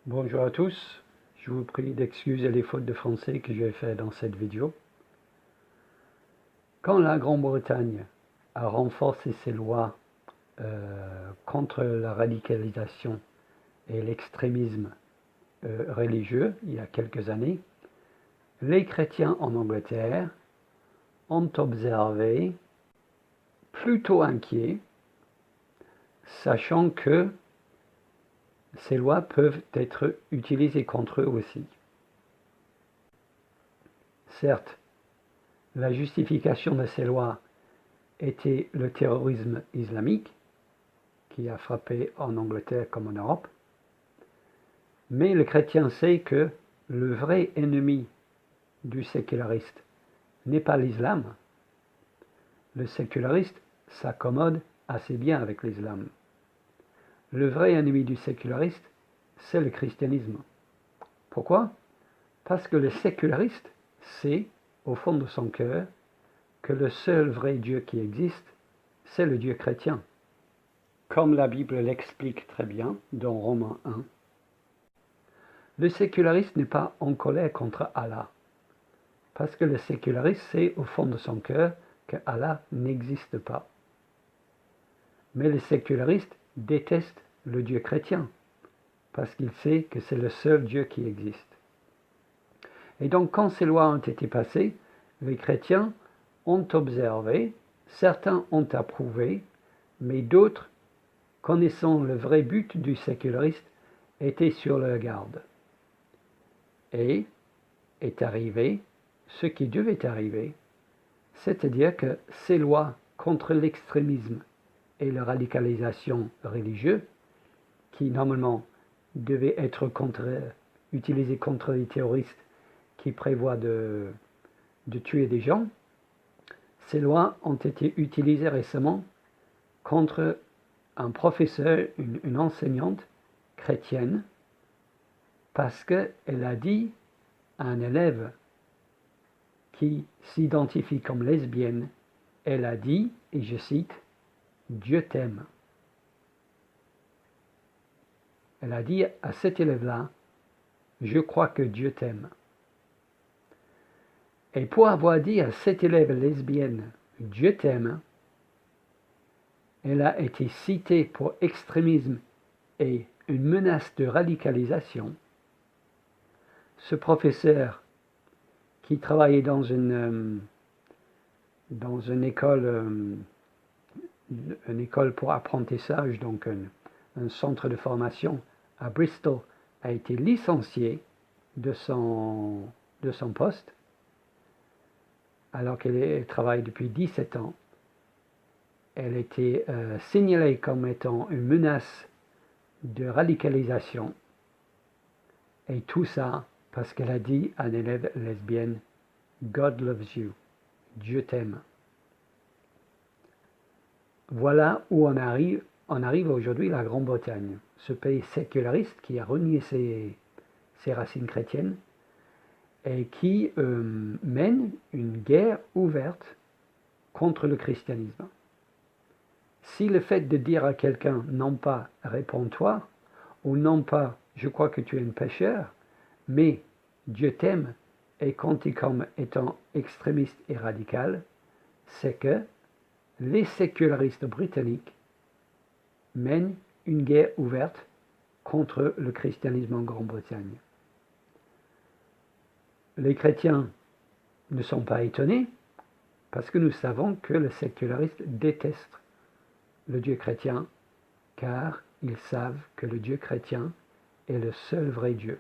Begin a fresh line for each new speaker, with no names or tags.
Bonjour à tous, je vous prie d'excuser les fautes de français que j'ai fait dans cette vidéo. Quand la Grande-Bretagne a renforcé ses lois contre la radicalisation et l'extrémisme religieux il y a quelques années, les chrétiens en Angleterre ont observé, plutôt inquiets, sachant que ces lois peuvent être utilisées contre eux aussi. Certes, la justification de ces lois était le terrorisme islamique, qui a frappé en Angleterre comme en Europe. Mais le chrétien sait que le vrai ennemi du séculariste n'est pas l'islam. Le séculariste s'accommode assez bien avec l'islam. Le vrai ennemi du séculariste, c'est le christianisme. Pourquoi? Parce que le séculariste sait, au fond de son cœur, que le seul vrai Dieu qui existe, c'est le Dieu chrétien. Comme la Bible l'explique très bien dans Romains 1, le séculariste n'est pas en colère contre Allah, parce que le séculariste sait au fond de son cœur que Allah n'existe pas. Mais le séculariste déteste le Dieu chrétien, parce qu'il sait que c'est le seul Dieu qui existe. Et donc quand ces lois ont été passées, les chrétiens ont observé, certains ont approuvé, mais d'autres, connaissant le vrai but du séculariste, étaient sur leur garde. Et est arrivé ce qui devait arriver, c'est-à-dire que ces lois contre l'extrémisme et la radicalisation religieuse, qui normalement devaient être utilisées contre les terroristes qui prévoient de tuer des gens, ces lois ont été utilisées récemment contre un professeur, une enseignante chrétienne, parce qu'elle a dit à un élève qui s'identifie comme lesbienne, elle a dit, et je cite, « Dieu t'aime ». Elle a dit à cet élève-là, « Je crois que Dieu t'aime ». Et pour avoir dit à cet élève lesbienne, « Dieu t'aime », elle a été citée pour extrémisme et une menace de radicalisation. Ce professeur qui travaillait dans une école pour apprentissage, donc un centre de formation à Bristol, a été licencié de son poste, alors qu'elle travaille depuis 17 ans. Elle était signalée comme étant une menace de radicalisation, et tout ça parce qu'elle a dit à une élève lesbienne, « God loves you », Dieu t'aime. Voilà où on arrive aujourd'hui, la Grande-Bretagne, ce pays séculariste qui a renié ses racines chrétiennes et qui mène une guerre ouverte contre le christianisme. Si le fait de dire à quelqu'un non pas réponds-toi, ou non pas je crois que tu es un pécheur, mais Dieu t'aime est compté comme étant extrémiste et radical, c'est que les sécularistes britanniques mènent une guerre ouverte contre le christianisme en Grande-Bretagne. Les chrétiens ne sont pas étonnés parce que nous savons que les sécularistes détestent le Dieu chrétien car ils savent que le Dieu chrétien est le seul vrai Dieu.